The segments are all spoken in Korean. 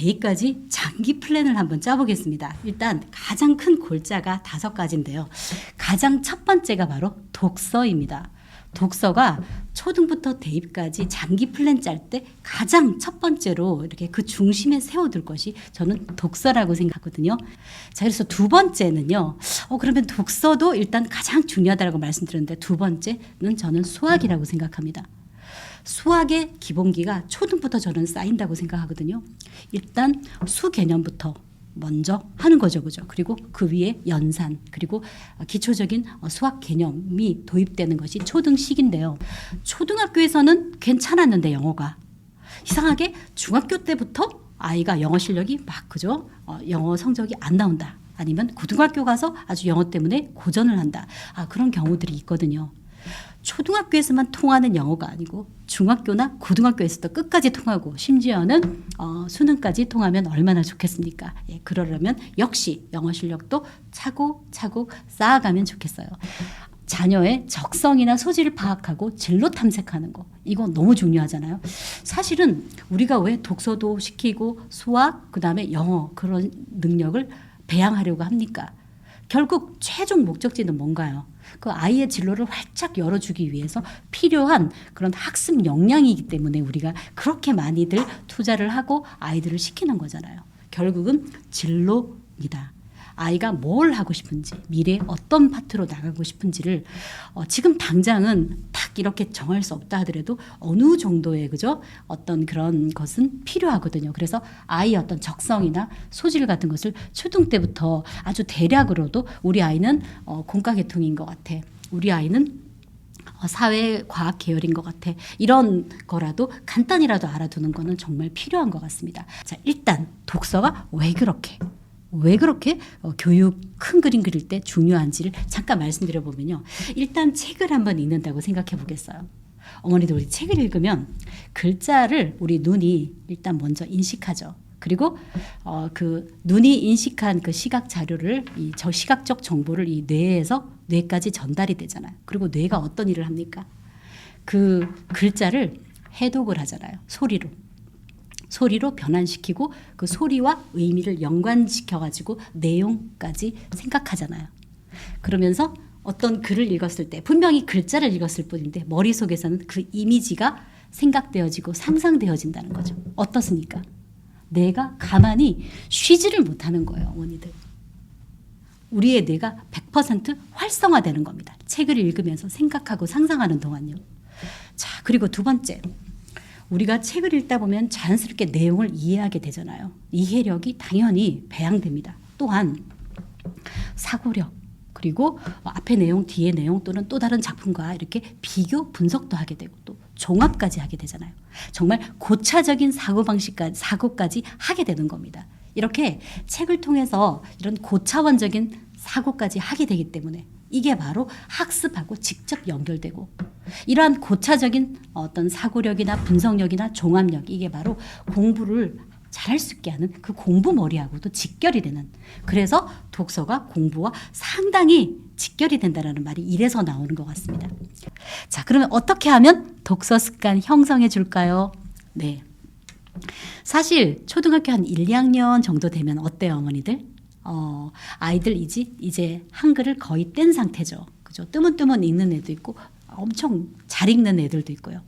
대입까지 장기 플랜을 한번 짜보겠습니다. 일단 가장 큰 골자가 5가지인데요. 가장 첫 번째가 바로 독서입니다. 독서가 초등부터 대입까지 장기 플랜 짤 때 가장 첫 번째로 이렇게 그 중심에 세워둘 것이 저는 독서라고 생각하거든요. 자, 그래서 두 번째는요. 그러면 독서도 일단 가장 중요하다고 말씀드렸는데 두 번째는 저는 수학이라고 생각합니다. 수학의 기본기가 초등부터 저는 쌓인다고 생각하거든요. 일단 수 개념부터 먼저 하는 거죠, 그죠? 그리고 그 위에 연산, 그리고 기초적인 수학 개념이 도입되는 것이 초등식인데요. 초등학교에서는 괜찮았는데 영어가 이상하게 중학교 때부터 아이가 영어 실력이 막 그죠? 영어 성적이 안 나온다. 아니면 고등학교 가서 아주 영어 때문에 고전을 한다. 그런 경우들이 있거든요. 초등학교에서만 통하는 영어가 아니고 중학교나 고등학교에서도 끝까지 통하고 심지어는 수능까지 통하면 얼마나 좋겠습니까? 예, 그러려면 역시 영어 실력도 차곡차곡 쌓아가면 좋겠어요. 자녀의 적성이나 소질을 파악하고 진로 탐색하는 거, 이거 너무 중요하잖아요. 사실은 우리가 왜 독서도 시키고 수학, 그다음에 영어 그런 능력을 배양하려고 합니까? 결국 최종 목적지는 뭔가요? 그 아이의 진로를 활짝 열어주기 위해서 필요한 그런 학습 역량이기 때문에 우리가 그렇게 많이들 투자를 하고 아이들을 시키는 거잖아요. 결국은 진로입니다. 아이가 뭘 하고 싶은지, 미래에 어떤 파트로 나가고 싶은지를 지금 당장은 딱 이렇게 정할 수 없다 하더라도 어느 정도의 그죠? 어떤 그런 것은 필요하거든요. 그래서 아이의 어떤 적성이나 소질 같은 것을 초등 때부터 아주 대략으로도 우리 아이는 공과계통인 것 같아. 우리 아이는 사회과학 계열인 것 같아. 이런 거라도 간단히라도 알아두는 거는 정말 필요한 것 같습니다. 자, 일단 독서가 왜 그렇게 교육 큰 그림 그릴 때 중요한지를 잠깐 말씀드려 보면요. 일단 책을 한번 읽는다고 생각해 보겠어요. 어머니들 우리 책을 읽으면 글자를 우리 눈이 일단 먼저 인식하죠. 그리고 그 눈이 인식한 그 시각 자료를 저 시각적 정보를 이 뇌에서 뇌까지 전달이 되잖아요. 그리고 뇌가 어떤 일을 합니까? 그 글자를 해독을 하잖아요. 소리로 변환시키고 그 소리와 의미를 연관시켜가지고 내용까지 생각하잖아요. 그러면서 어떤 글을 읽었을 때 분명히 글자를 읽었을 뿐인데 머릿속에서는 그 이미지가 생각되어지고 상상되어진다는 거죠. 어떻습니까? 뇌가 가만히 쉬지를 못하는 거예요, 어머니들. 우리의 뇌가 100% 활성화되는 겁니다. 책을 읽으면서 생각하고 상상하는 동안요. 자, 그리고 두 번째. 우리가 책을 읽다 보면 자연스럽게 내용을 이해하게 되잖아요. 이해력이 당연히 배양됩니다. 또한 사고력, 그리고 앞에 내용, 뒤에 내용 또는 또 다른 작품과 이렇게 비교 분석도 하게 되고 또 종합까지 하게 되잖아요. 정말 고차적인 사고까지 하게 되는 겁니다. 이렇게 책을 통해서 이런 고차원적인 사고까지 하게 되기 때문에 이게 바로 학습하고 직접 연결되고 이러한 고차적인 어떤 사고력이나 분석력이나 종합력, 이게 바로 공부를 잘할 수 있게 하는 그 공부 머리하고도 직결이 되는, 그래서 독서가 공부와 상당히 직결이 된다는 말이 이래서 나오는 것 같습니다. 자, 그러면 어떻게 하면 독서 습관 형성해 줄까요? 네. 사실 초등학교 한 1, 2학년 정도 되면 어때요, 어머니들? 아이들 이제 한글을 거의 뗀 상태죠. 그죠? 뜨문뜨문 읽는 애도 있고 엄청 잘 읽는 애들도 있고요.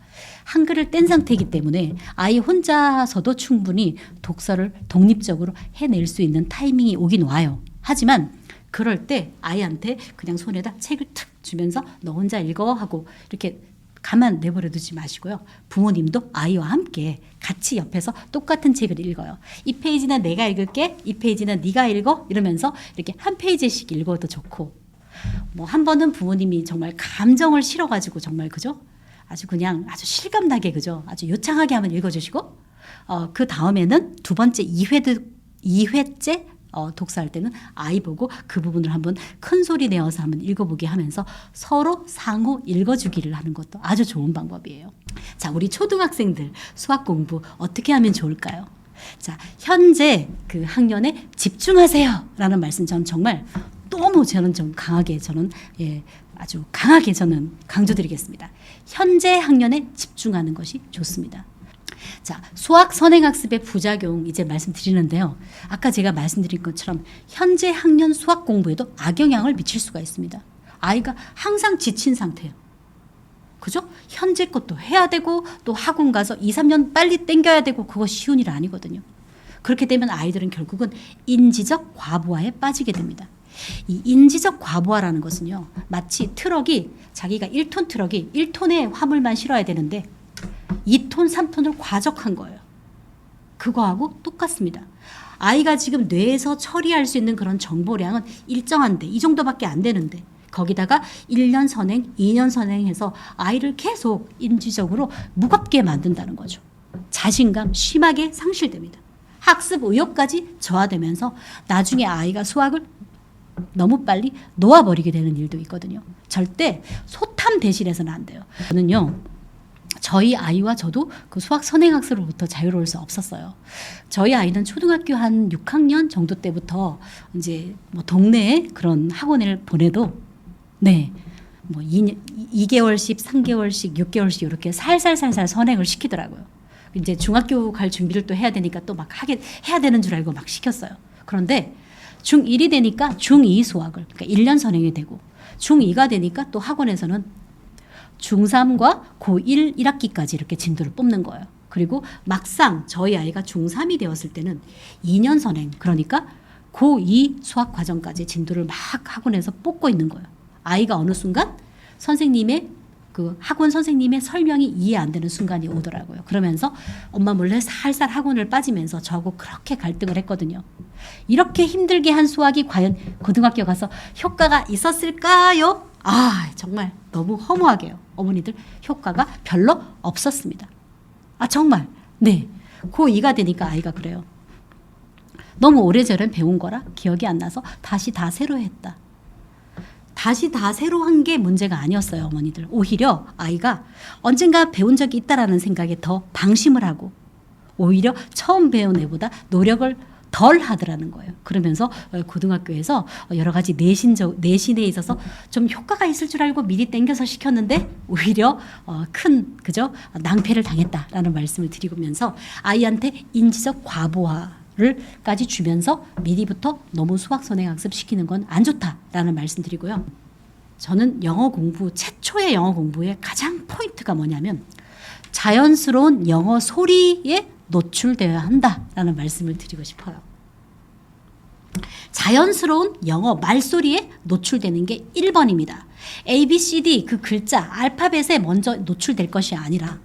한글을 뗀 상태이기 때문에 아이 혼자서도 충분히 독서를 독립적으로 해낼 수 있는 타이밍이 오긴 와요. 하지만 그럴 때 아이한테 그냥 손에다 책을 툭 주면서 너 혼자 읽어 하고 이렇게 가만 내버려 두지 마시고요. 부모님도 아이와 함께 같이 옆에서 똑같은 책을 읽어요. 이 페이지는 내가 읽을게, 이 페이지는 네가 읽어, 이러면서 이렇게 한 페이지씩 읽어도 좋고, 뭐 한 번은 부모님이 정말 감정을 실어가지고 정말 그죠? 아주 그냥 아주 실감나게 그죠? 아주 요창하게 한번 읽어주시고, 그 다음에는 두 번째 2회째 독서할 때는 아이 보고 그 부분을 한번 큰 소리 내어서 한번 읽어보게 하면서 서로 상호 읽어주기를 하는 것도 아주 좋은 방법이에요. 자, 우리 초등학생들 수학 공부 어떻게 하면 좋을까요? 자, 현재 그 학년에 집중하세요 라는 말씀 저는 정말 너무 저는 좀 강하게 아주 강하게 저는 강조드리겠습니다. 현재 학년에 집중하는 것이 좋습니다. 자, 수학 선행학습의 부작용 이제 말씀드리는데요. 아까 제가 말씀드린 것처럼 현재 학년 수학 공부에도 악영향을 미칠 수가 있습니다. 아이가 항상 지친 상태예요. 그죠? 현재 것도 해야 되고 또 학원 가서 2, 3년 빨리 땡겨야 되고 그거 쉬운 일 아니거든요. 그렇게 되면 아이들은 결국은 인지적 과부하에 빠지게 됩니다. 이 인지적 과부하라는 것은요. 마치 트럭이 자기가 1톤 트럭이 1톤의 화물만 실어야 되는데 2톤, 3톤을 과적한 거예요. 그거하고 똑같습니다. 아이가 지금 뇌에서 처리할 수 있는 그런 정보량은 일정한데 이 정도밖에 안 되는데 거기다가 1년 선행, 2년 선행해서 아이를 계속 인지적으로 무겁게 만든다는 거죠. 자신감 심하게 상실됩니다. 학습 의욕까지 저하되면서 나중에 아이가 수학을 너무 빨리 놓아버리게 되는 일도 있거든요. 절대 소탐 대실해서는 안 돼요. 저는요. 저희 아이와 저도 그 수학 선행학습으로부터 자유로울 수 없었어요. 저희 아이는 초등학교 한 6학년 정도 때부터 이제 뭐 동네에 그런 학원을 보내도 네, 뭐 2개월씩, 3개월씩, 6개월씩 이렇게 살살살살 선행을 시키더라고요. 이제 중학교 갈 준비를 또 해야 되니까 또 막 해야 되는 줄 알고 막 시켰어요. 그런데 중1이 되니까 중2 수학을, 그러니까 1년 선행이 되고 중2가 되니까 또 학원에서는 중3과 고1 1학기까지 이렇게 진도를 뽑는 거예요. 그리고 막상 저희 아이가 중3이 되었을 때는 2년 선행, 그러니까 고2 수학 과정까지 진도를 막 학원에서 뽑고 있는 거예요. 아이가 어느 순간 선생님의 그 학원 선생님의 설명이 이해 안 되는 순간이 오더라고요. 그러면서 엄마 몰래 살살 학원을 빠지면서 저하고 그렇게 갈등을 했거든요. 이렇게 힘들게 한 수학이 과연 고등학교 가서 효과가 있었을까요? 아, 정말 너무 허무하게요. 어머니들 효과가 별로 없었습니다. 아, 정말. 네. 고2가 되니까 아이가 그래요. 너무 오래전에 배운 거라 기억이 안 나서 다시 다 새로 했다. 다시 다 새로 한 게 문제가 아니었어요, 어머니들. 오히려 아이가 언젠가 배운 적이 있다라는 생각에 더 방심을 하고 오히려 처음 배운 애보다 노력을 덜 하더라는 거예요. 그러면서 고등학교에서 여러 가지 내신에 있어서 좀 효과가 있을 줄 알고 미리 땡겨서 시켰는데 오히려 큰 그죠? 낭패를 당했다라는 말씀을 드리면서 아이한테 인지적 과부하를까지 주면서 미리부터 너무 수학 선행학습 시키는 건 안 좋다라는 말씀 드리고요. 저는 영어 공부 최초의 영어 공부의 가장 포인트가 뭐냐면 자연스러운 영어 소리에 노출되어야 한다라는 말씀을 드리고 싶어요. 자연스러운 영어 말소리에 노출되는 게 1번입니다. A, B, C, D 그 글자 알파벳에 먼저 노출될 것이 아니라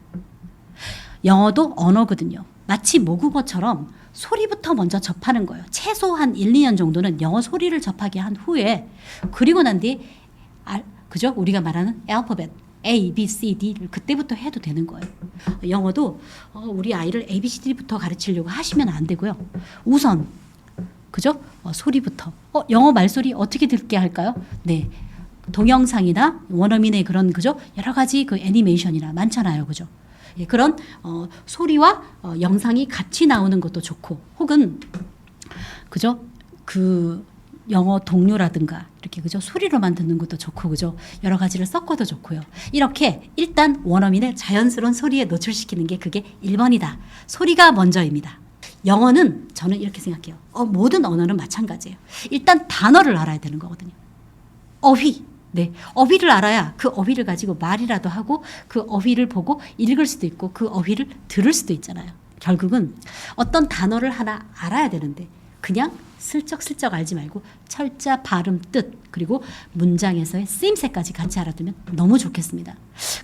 영어도 언어거든요. 마치 모국어처럼 소리부터 먼저 접하는 거예요. 최소한 1, 2년 정도는 영어 소리를 접하게 한 후에 그리고 난 뒤에 그죠? 우리가 말하는 알파벳 A, B, C, D를 그때부터 해도 되는 거예요. 영어도 우리 아이를 A, B, C, D부터 가르치려고 하시면 안 되고요. 우선 그죠? 소리부터. 영어 말소리 어떻게 듣게 할까요? 네. 동영상이나 원어민의 그런 그죠? 여러 가지 그 애니메이션이나 많잖아요. 그죠? 예, 그런 소리와 영상이 같이 나오는 것도 좋고 혹은 그죠? 그 영어 동요라든가 이렇게 그죠? 소리로만 듣는 것도 좋고 그죠? 여러 가지를 섞어도 좋고요. 이렇게 일단 원어민의 자연스러운 소리에 노출시키는 게 그게 1번이다. 소리가 먼저입니다. 영어는 저는 이렇게 생각해요. 모든 언어는 마찬가지예요. 일단 단어를 알아야 되는 거거든요. 어휘. 네. 어휘를 알아야 그 어휘를 가지고 말이라도 하고 그 어휘를 보고 읽을 수도 있고 그 어휘를 들을 수도 있잖아요. 결국은 어떤 단어를 하나 알아야 되는데 그냥 슬쩍슬쩍 알지 말고 철자, 발음, 뜻 그리고 문장에서의 쓰임새까지 같이 알아두면 너무 좋겠습니다.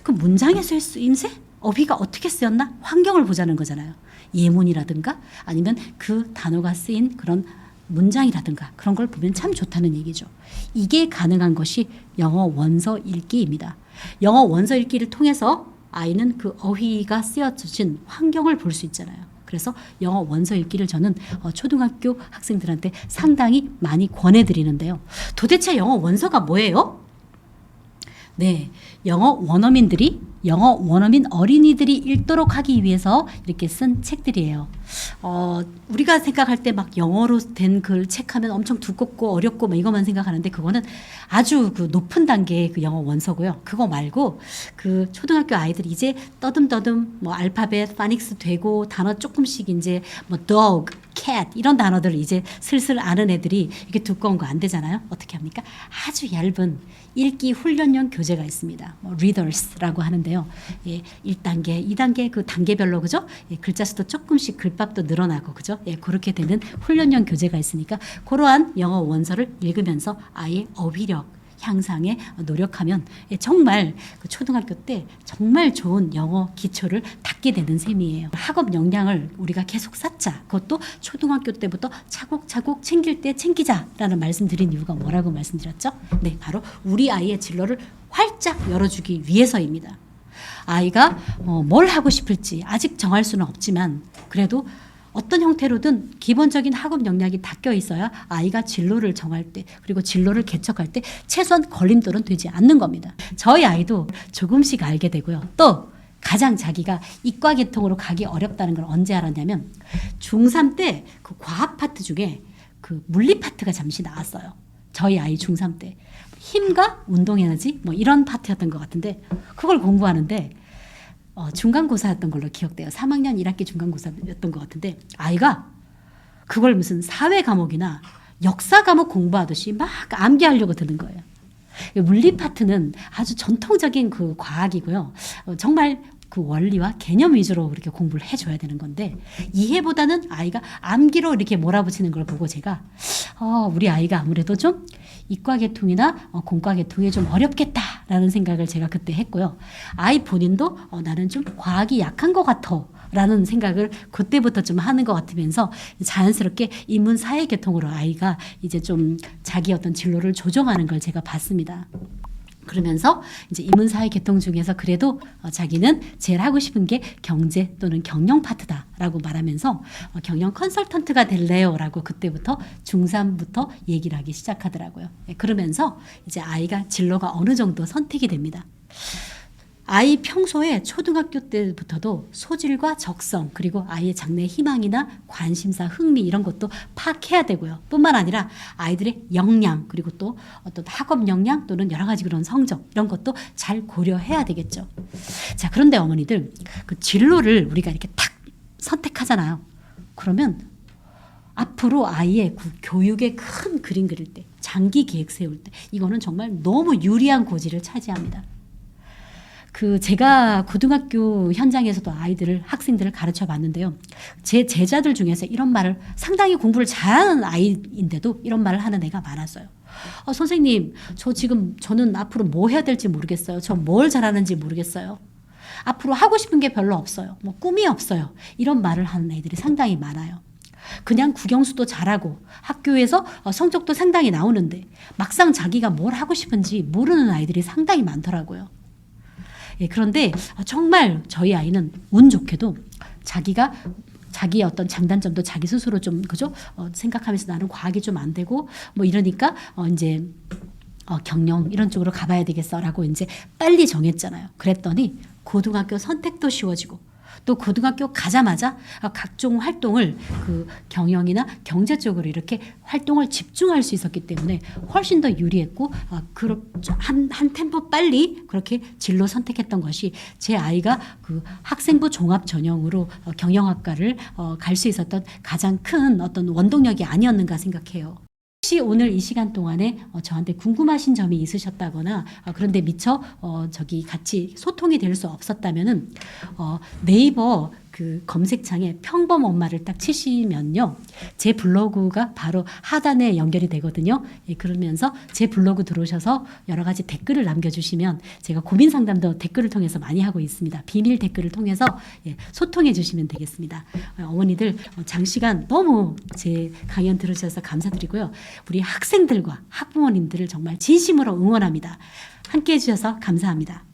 그 문장에서의 쓰임새? 어휘가 어떻게 쓰였나? 환경을 보자는 거잖아요. 예문이라든가 아니면 그 단어가 쓰인 그런 문장이라든가 그런 걸 보면 참 좋다는 얘기죠. 이게 가능한 것이 영어 원서 읽기입니다. 영어 원서 읽기를 통해서 아이는 그 어휘가 쓰여진 환경을 볼 수 있잖아요. 그래서 영어 원서 읽기를 저는 초등학교 학생들한테 상당히 많이 권해드리는데요. 도대체 영어 원서가 뭐예요? 네, 영어 원어민들이 영어 원어민 어린이들이 읽도록 하기 위해서 이렇게 쓴 책들이에요. 우리가 생각할 때 막 영어로 된 글 책하면 엄청 두껍고 어렵고 막 이것만 생각하는데 그거는 아주 그 높은 단계의 그 영어 원서고요. 그거 말고 그 초등학교 아이들이 이제 떠듬떠듬 뭐 알파벳, 파닉스 되고 단어 조금씩 이제 뭐 dog, cat 이런 단어들을 이제 슬슬 아는 애들이 이게 두꺼운 거 안 되잖아요. 어떻게 합니까? 아주 얇은 읽기 훈련용 교재가 있습니다. 뭐 readers라고 하는데요. 예, 1단계, 2단계 그 단계별로 그죠? 예, 글자 수도 조금씩 글밥도 늘어나고 그죠? 예, 그렇게 되는 훈련용 교재가 있으니까 그러한 영어 원서를 읽으면서 아이의 어휘력 향상에 노력하면 정말 그 초등학교 때 정말 좋은 영어 기초를 닦게 되는 셈이에요. 학업 역량을 우리가 계속 쌓자. 그것도 초등학교 때부터 차곡차곡 챙길 때 챙기자라는 말씀드린 이유가 뭐라고 말씀드렸죠? 네, 바로 우리 아이의 진로를 활짝 열어주기 위해서입니다. 아이가 뭘 하고 싶을지 아직 정할 수는 없지만 그래도 어떤 형태로든 기본적인 학업 역량이 닦여 있어야 아이가 진로를 정할 때 그리고 진로를 개척할 때 최소한 걸림돌은 되지 않는 겁니다. 저희 아이도 조금씩 알게 되고요. 또 가장 자기가 이과 계통으로 가기 어렵다는 걸 언제 알았냐면 중3 때 그 과학 파트 중에 그 물리 파트가 잠시 나왔어요. 저희 아이 중3 때 힘과 운동 에너지 뭐 이런 파트였던 것 같은데 그걸 공부하는데 중간고사였던 걸로 기억돼요. 3학년 1학기 중간고사였던 것 같은데 아이가 그걸 무슨 사회 과목이나 역사 과목 공부하듯이 막 암기하려고 드는 거예요. 물리 파트는 아주 전통적인 그 과학이고요. 정말 그 원리와 개념 위주로 그렇게 공부를 해줘야 되는 건데 이해보다는 아이가 암기로 이렇게 몰아붙이는 걸 보고 제가 우리 아이가 아무래도 좀 이과 계통이나 공과 계통이 좀 어렵겠다라는 생각을 제가 그때 했고요. 아이 본인도 나는 좀 과학이 약한 것 같아 라는 생각을 그때부터 좀 하는 것 같으면서 자연스럽게 인문 사회 계통으로 아이가 이제 좀 자기 어떤 진로를 조정하는 걸 제가 봤습니다. 그러면서 이제 인문사회 계통 중에서 그래도 자기는 제일 하고 싶은 게 경제 또는 경영 파트다라고 말하면서 경영 컨설턴트가 될래요라고 그때부터 중3부터 얘기를 하기 시작하더라고요. 그러면서 이제 아이가 진로가 어느 정도 선택이 됩니다. 아이 평소에 초등학교 때부터도 소질과 적성 그리고 아이의 장래 희망이나 관심사, 흥미 이런 것도 파악해야 되고요. 뿐만 아니라 아이들의 역량 그리고 또 어떤 학업 역량 또는 여러 가지 그런 성적 이런 것도 잘 고려해야 되겠죠. 자, 그런데 어머니들 그 진로를 우리가 이렇게 탁 선택하잖아요. 그러면 앞으로 아이의 그 교육의 큰 그림 그릴 때 장기 계획 세울 때 이거는 정말 너무 유리한 고지를 차지합니다. 제가 고등학교 현장에서도 학생들을 가르쳐 봤는데요. 제 제자들 중에서 이런 말을 상당히 공부를 잘하는 아이인데도 이런 말을 하는 애가 많았어요. 선생님, 저는 앞으로 뭐 해야 될지 모르겠어요. 저 뭘 잘하는지 모르겠어요. 앞으로 하고 싶은 게 별로 없어요. 뭐 꿈이 없어요. 이런 말을 하는 애들이 상당히 많아요. 그냥 국영수도 잘하고 학교에서 성적도 상당히 나오는데 막상 자기가 뭘 하고 싶은지 모르는 아이들이 상당히 많더라고요. 예, 그런데 정말 저희 아이는 운 좋게도 자기의 어떤 장단점도 자기 스스로 좀 그죠? 생각하면서 나는 과학이 좀 안 되고 뭐 이러니까 이제 경영 이런 쪽으로 가봐야 되겠어라고 이제 빨리 정했잖아요. 그랬더니 고등학교 선택도 쉬워지고 또 고등학교 가자마자 각종 활동을 그 경영이나 경제 쪽으로 이렇게 활동을 집중할 수 있었기 때문에 훨씬 더 유리했고 한 템포 빨리 그렇게 진로 선택했던 것이 제 아이가 그 학생부 종합 전형으로 경영학과를 갈 수 있었던 가장 큰 어떤 원동력이 아니었는가 생각해요. 혹시 오늘 이 시간 동안에 저한테 궁금하신 점이 있으셨다거나 그런데 미처 같이 소통이 될 수 없었다면은 네이버 그 검색창에 평범 엄마를 딱 치시면요. 제 블로그가 바로 하단에 연결이 되거든요. 예, 그러면서 제 블로그 들어오셔서 여러 가지 댓글을 남겨주시면 제가 고민 상담도 댓글을 통해서 많이 하고 있습니다. 비밀 댓글을 통해서 소통해 주시면 되겠습니다. 어머니들 장시간 너무 제 강연 들으셔서 감사드리고요. 우리 학생들과 학부모님들을 정말 진심으로 응원합니다. 함께해 주셔서 감사합니다.